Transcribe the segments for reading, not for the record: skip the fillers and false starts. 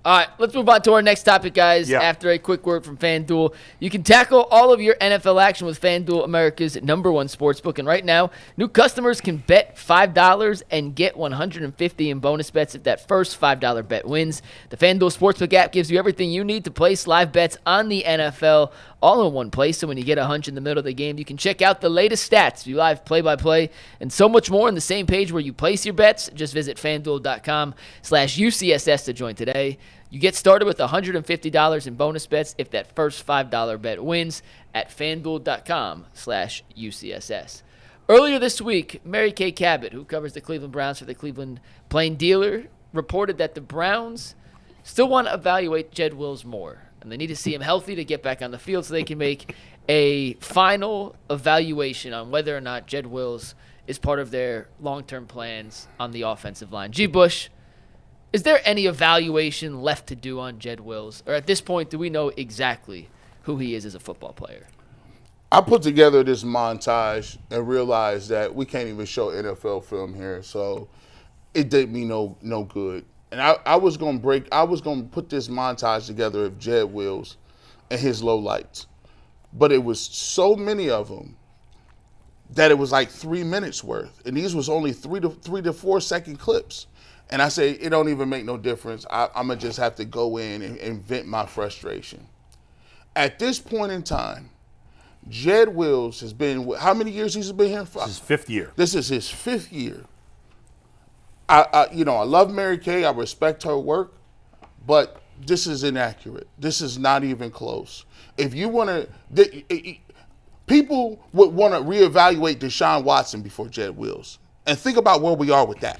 All right, let's move on to our next topic, guys. Yeah. After a quick word from FanDuel, you can tackle all of your NFL action with FanDuel, America's #1 sportsbook. And right now, new customers can bet $5 and get $150 in bonus bets if that first $5 bet wins. The FanDuel Sportsbook app gives you everything you need to place live bets on the NFL all in one place. So when you get a hunch in the middle of the game, you can check out the latest stats, view live play-by-play, and so much more on the same page where you place your bets. Just visit FanDuel.com/UCSS to join today. You get started with $150 in bonus bets if that first $5 bet wins at FanDuel.com/UCSS. Earlier this week, Mary Kay Cabot, who covers the Cleveland Browns for the Cleveland Plain Dealer, reported that the Browns still want to evaluate Jed Wills more, and they need to see him healthy to get back on the field so they can make a final evaluation on whether or not Jed Wills is part of their long-term plans on the offensive line. G. Bush, is there any evaluation left to do on Jed Wills? Or at this point, do we know exactly who he is as a football player? I put together this montage and realized that we can't even show NFL film here, so it did me no good. And I was gonna put this montage together of Jed Wills and his lowlights, but it was so many of them that it was like 3 minutes worth, and these was only 3 to 4 second clips. And I say, it don't even make no difference. I'm going to just have to go in and vent my frustration. At this point in time, Jed Wills has been, how many years he's been here? This is his 5th year. This is his 5th year. I love Mary Kay. I respect her work, but this is inaccurate. This is not even close. If you want to, people would want to reevaluate Deshaun Watson before Jed Wills. And think about where we are with that.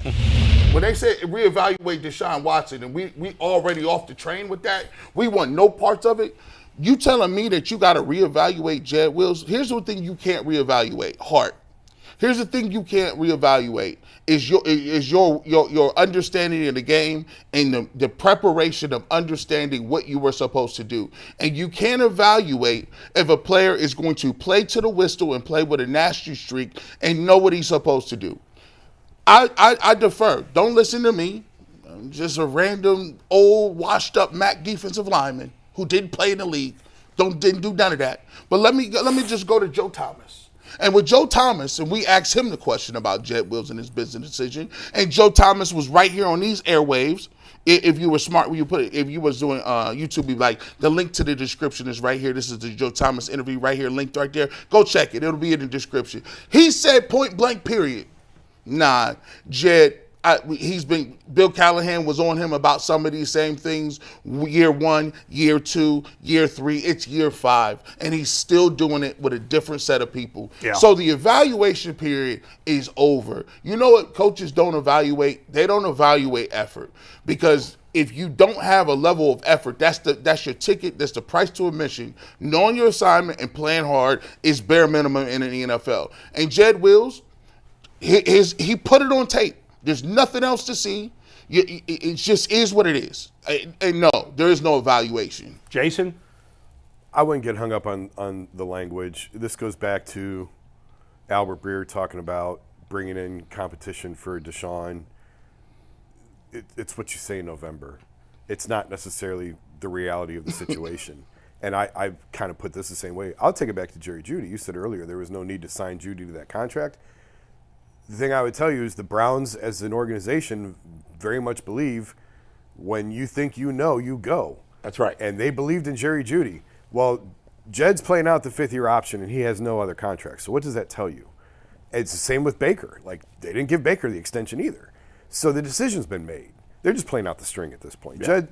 When they say reevaluate Deshaun Watson and we already off the train with that, we want no parts of it. You telling me that you got to reevaluate Jed Wills? Here's the thing you can't reevaluate: heart. Here's the thing you can't reevaluate is your understanding of the game and the preparation of understanding what you were supposed to do. And you can't evaluate if a player is going to play to the whistle and play with a nasty streak and know what he's supposed to do. I defer. Don't listen to me. I'm just a random old washed up MAC defensive lineman who didn't play in the league. Didn't do none of that. But let me just go to Joe Thomas. And with Joe Thomas, and we asked him the question about Jed Wills and his business decision, and Joe Thomas was right here on these airwaves. If you were smart when you put it, if you was doing YouTube, you'd be like, the link to the description is right here. This is the Joe Thomas interview right here, linked right there. Go check it. It'll be in the description. He said point blank, period. Nah, Jed, Bill Callahan was on him about some of these same things. Year 1, year 2, year 3, it's year 5. And he's still doing it with a different set of people. Yeah. So the evaluation period is over. You know what coaches don't evaluate? They don't evaluate effort. Because if you don't have a level of effort, that's your ticket, that's the price to admission. Knowing your assignment and playing hard is bare minimum in the NFL. And Jed Wills, he put it on tape. There's nothing else to see. It just is what it is. And no, there is no evaluation. Jason? I wouldn't get hung up on the language. This goes back to Albert Breer talking about bringing in competition for Deshaun. It's what you say in November. It's not necessarily the reality of the situation. And I kind of put this the same way. I'll take it back to Jerry Jeudy. You said earlier there was no need to sign Jeudy to that contract. The thing I would tell you is the Browns as an organization very much believe when you think you know, you go. That's right. And they believed in Jerry Jeudy. Well, Jed's playing out the 5th-year option, and he has no other contract. So what does that tell you? It's the same with Baker. Like, they didn't give Baker the extension either. So the decision's been made. They're just playing out the string at this point. Yeah. Jed,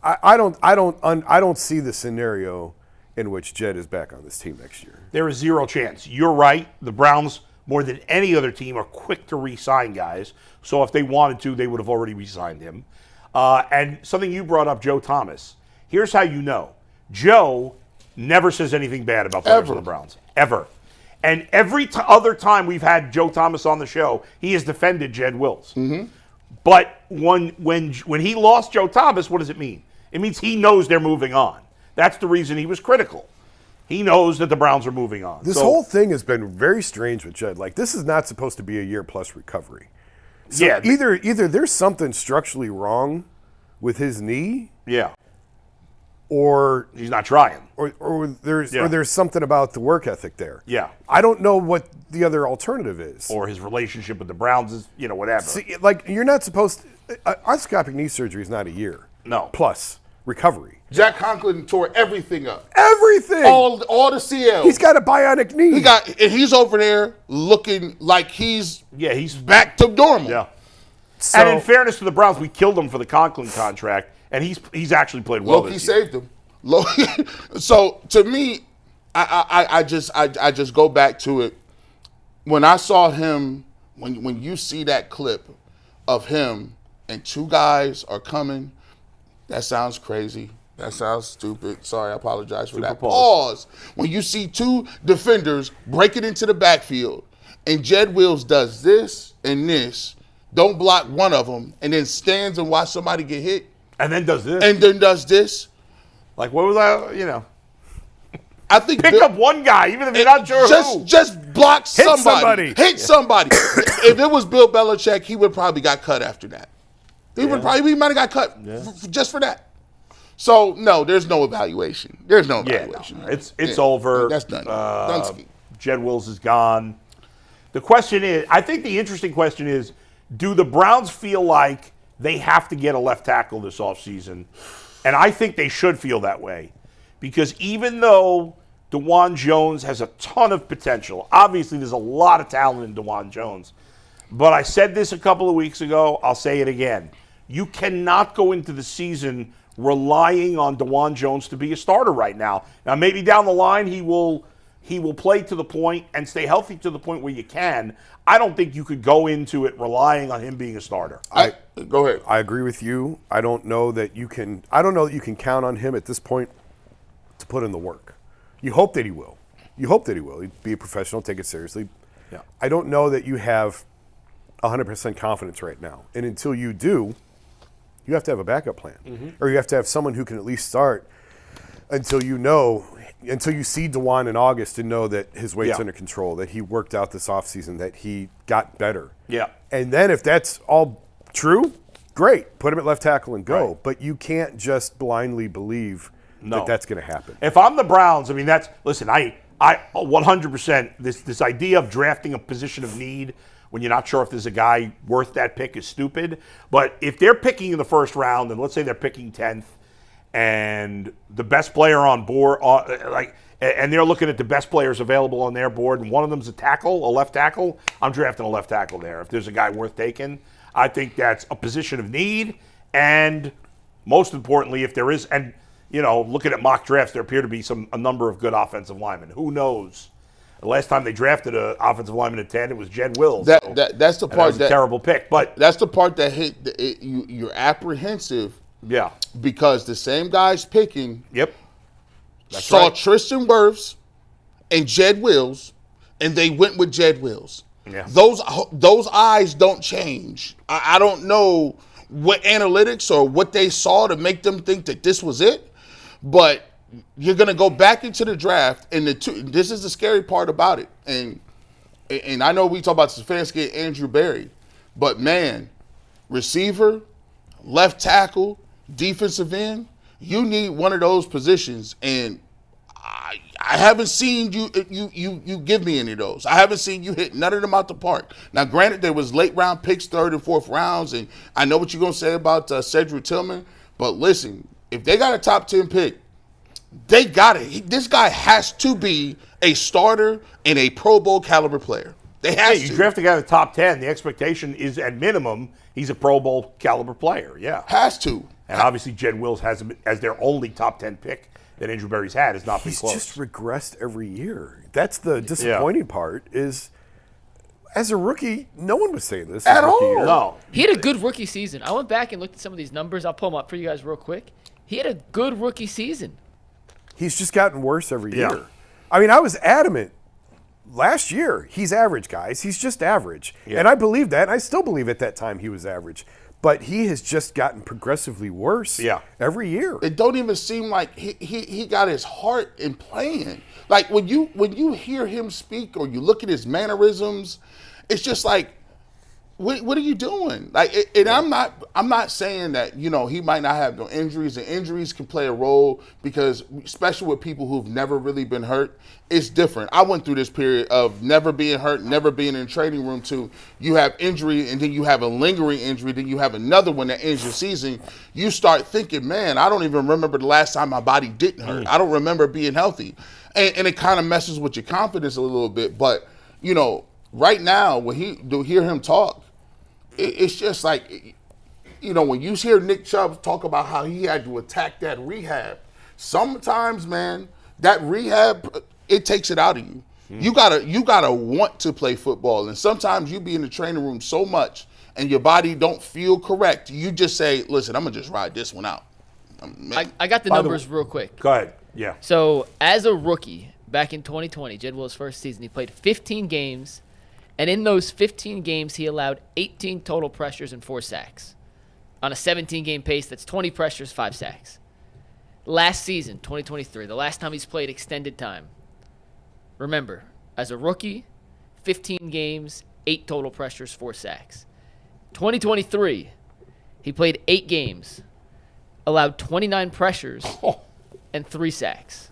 I don't see the scenario in which Jed is back on this team next year. There is zero chance. You're right. The Browns, more than any other team, are quick to re-sign guys. So if they wanted to, they would have already re-signed him. And something you brought up, Joe Thomas. Here's how you know. Joe never says anything bad about players on the Browns. Ever. And every other time we've had Joe Thomas on the show, he has defended Jed Wills. Mm-hmm. But when he lost Joe Thomas, what does it mean? It means he knows they're moving on. That's the reason he was critical. He knows that the Browns are moving on. This whole thing has been very strange with Jed. Like, this is not supposed to be a year-plus recovery. So yeah, either there's something structurally wrong with his knee, Yeah. or He's not trying. there's something about the work ethic there. Yeah. I don't know what the other alternative is. Or his relationship with the Browns is, whatever. See, like, you're not supposed to, arthroscopic knee surgery is not a year. No. Plus recovery. Jack Conklin tore everything up. Everything. All the CLs. He's got a bionic knee. And he's over there looking like he's He's back to normal. Yeah. So, And in fairness to the Browns, we killed him for the Conklin contract, and he's actually played well Loki this year. saved him. So to me, I just go back to it. When I saw him, when you see that clip of him and two guys are coming, that sounds crazy. That sounds stupid. Sorry, I apologize for that. Pause. When you see two defenders breaking into the backfield and Jed Wills does this and this, don't block one of them, and then stands and watch somebody get hit, And then does this. and then does this. Like, what was I, I think Pick up one guy, even if you're not sure who. just block somebody. somebody. Hit somebody. If it was Bill Belichick, he would probably got cut after that. He might have got cut just for that. So no, there's no evaluation. There's no evaluation. It's over. That's done. Dunsky. Jed Wills is gone. The question is, I think the interesting question is, do the Browns feel like they have to get a left tackle this offseason? And I think they should feel that way. Because even though Dawand Jones has a ton of potential, obviously there's a lot of talent in Dawand Jones. But I said this a couple of weeks ago, I'll say it again. You cannot go into the season relying on Dawand Jones to be a starter right now. Now, maybe down the line he will play to the point and stay healthy to the point where you can. I don't think you could go into it relying on him being a starter. Go ahead. I agree with you. I don't know that you can count on him at this point to put in the work. You hope that he will. He'd be a professional, take it seriously. Yeah. I don't know that you have 100% confidence right now. And until you do, you have to have a backup plan. Or you have to have someone who can at least start until you see Dawand in August and know that his weight's under control, that he worked out this offseason, that he got better. Yeah. And then if that's all true, great. Put him at left tackle and go. Right. But you can't just blindly believe that that's going to happen. If I'm the Browns, I mean, I 100%, this idea of drafting a position of need when you're not sure if there's a guy worth that pick is stupid. But if they're picking in the first round, and let's say they're picking 10th, and the best player on board, and they're looking at the best players available on their board, and one of them's a left tackle, I'm drafting a left tackle there. If there's a guy worth taking, I think that's a position of need. And most importantly, if there is, and looking at mock drafts, there appear to be a number of good offensive linemen. Who knows? The last time they drafted an offensive lineman at 10, it was Jed Wills. That's the part that was a terrible pick. But that's the part that you're apprehensive. Yeah. Because the same guys picking saw right. Tristan Wirfs and Jed Wills, and they went with Jed Wills. Yeah. Those eyes don't change. I don't know what analytics or what they saw to make them think that this was it, but you're going to go back into the draft, and this is the scary part about it. And I know we talk about Stefanski and Andrew Berry, but man, receiver, left tackle, defensive end, you need one of those positions, and I haven't seen you give me any of those. I haven't seen you hit none of them out the park. Now, granted, there was late round picks, third and fourth rounds, and I know what you're going to say about Cedric Tillman, but listen, if they got a top 10 pick, they got it. This guy has to be a starter and a Pro Bowl caliber player. They have to. You draft a guy in the top 10, the expectation is at minimum he's a Pro Bowl caliber player. Yeah. Has to. And obviously Jed Wills has him as their only top 10 pick that Andrew Berry's had has not been close. He's just regressed every year. That's the disappointing part is, as a rookie, no one was saying this. At all. Year. No. He had a good rookie season. I went back and looked at some of these numbers. I'll pull them up for you guys real quick. He had a good rookie season. He's just gotten worse every Yeah. year. I mean, I was adamant last year. He's average, guys. He's just average. Yeah. And I believed that. And I still believe at that time he was average. But he has just gotten progressively worse every year. It don't even seem like he got his heart in playing. Like when you hear him speak or you look at his mannerisms, it's just like what are you doing? Like, and I'm not saying that, you know, he might not have no injuries, and injuries can play a role because, especially with people who've never really been hurt, it's different. I went through this period of never being hurt, never being in the training room, to you have injury, and then you have a lingering injury, then you have another one that ends your season. You start thinking, man, I don't even remember the last time my body didn't hurt. I don't remember being healthy. And it kind of messes with your confidence a little bit. But, you know, right now, when to hear him talk, it's just like, you know, when you hear Nick Chubb talk about how he had to attack that rehab, sometimes, man, that rehab, it takes it out of you. You gotta want to play football, and sometimes you be in the training room so much, and your body don't feel correct. You just say, "Listen, I'm gonna just ride this one out." I got the numbers real quick. Go ahead. Yeah. So as a rookie back in 2020, Jed Wills' first season, he played 15 games. And in those 15 games, he allowed 18 total pressures and 4 sacks. On a 17-game pace, that's 20 pressures, 5 sacks. Last season, 2023, the last time he's played extended time. Remember, as a rookie, 15 games, 8 total pressures, 4 sacks. 2023, he played 8 games, allowed 29 pressures and 3 sacks.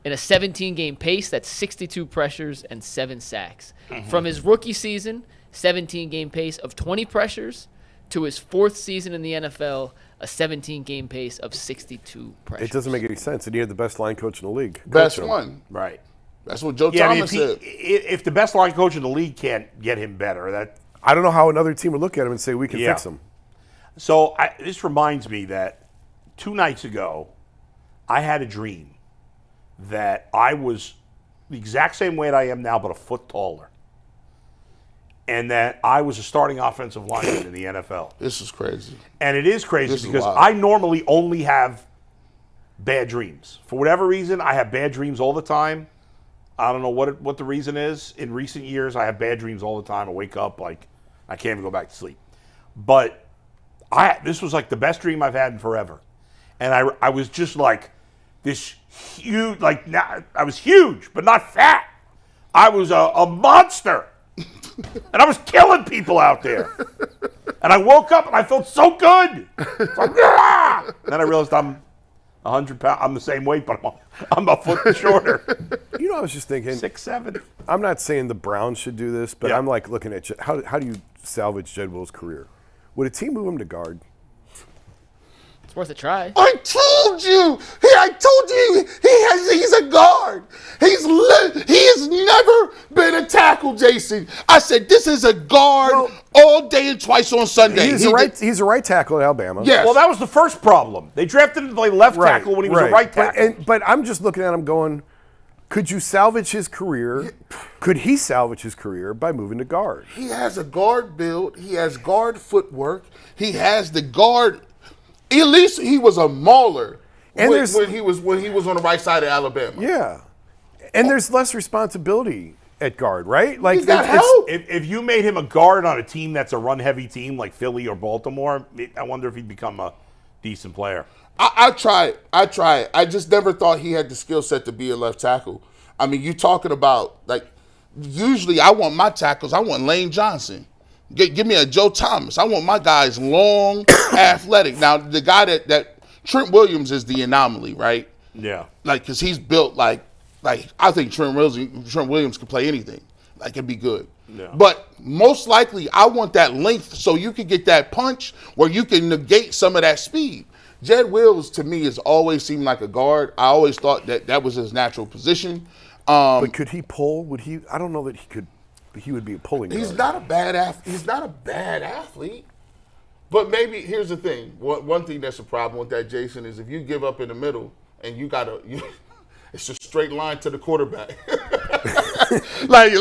In a 17-game pace, that's 62 pressures and 7 sacks. From his rookie season, 17-game pace of 20 pressures, to his 4th season in the NFL, a 17-game pace of 62 pressures. It doesn't make any sense. And he had the best line coach in the league. Best one. Right. That's what Joe Yeah, Thomas said. if the best line coach in the league can't get him better, I don't know how another team would look at him and say, we can fix him. So this reminds me that 2 nights ago, I had a dream that I was the exact same weight I am now, but a foot taller. And that I was a starting offensive lineman in the NFL. This is crazy. And it is crazy because wild. I normally only have bad dreams. For whatever reason, I have bad dreams all the time. I don't know what the reason is. In recent years, I have bad dreams all the time. I wake up like I can't even go back to sleep. But this was like the best dream I've had in forever. And I was just like this huge, I was huge, but not fat. I was a monster. And I was killing people out there. And I woke up and I felt so good. It's like, yeah! And then I realized I'm 100 pounds. I'm the same weight, but I'm a foot shorter. You know, I was just thinking. 6'7". I'm not saying the Browns should do this, but Yeah. I'm like looking at how do you salvage Jed Wills' career? Would a team move him to guard? It's worth a try. I told you. He's a guard. He has never been a tackle, Jason. I said this is a guard all day and twice on Sunday. He's a right tackle at Alabama. Yes. Well, that was the first problem. They drafted him to play left tackle when he was a right tackle. But I'm just looking at him going, could you salvage his career? Could he salvage his career by moving to guard? He has a guard build. He has guard footwork. He has the guard. At least he was a mauler when he was on the right side of Alabama. Yeah, and there's less responsibility at guard, right? Like He's got help. If you made him a guard on a team that's a run-heavy team like Philly or Baltimore, I wonder if he'd become a decent player. I tried. I just never thought he had the skill set to be a left tackle. I mean, you talking about, like, usually I want my tackles, I want Lane Johnson. Give me a Joe Thomas. I want my guys long, athletic. Now, the guy that Trent Williams is the anomaly, right? Yeah. Like, because he's built like I think Trent Williams could play anything. Like, it'd be good. Yeah. But most likely, I want that length so you can get that punch where you can negate some of that speed. Jed Wills, to me, has always seemed like a guard. I always thought that was his natural position. But could he pull? Would he? I don't know that he could. He would be a pulling guard. He's not a bad athlete. But maybe here's the thing. One thing that's a problem with that, Jason, is if you give up in the middle and it's a straight line to the quarterback. Like,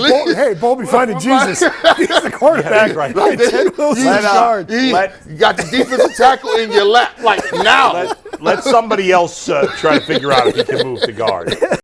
Ball be finding Jesus. He's the quarterback. Right. Like, Jed Wills is guard. you got the defensive tackle in your lap. Like, now. Let somebody else try to figure out if he can move to guard.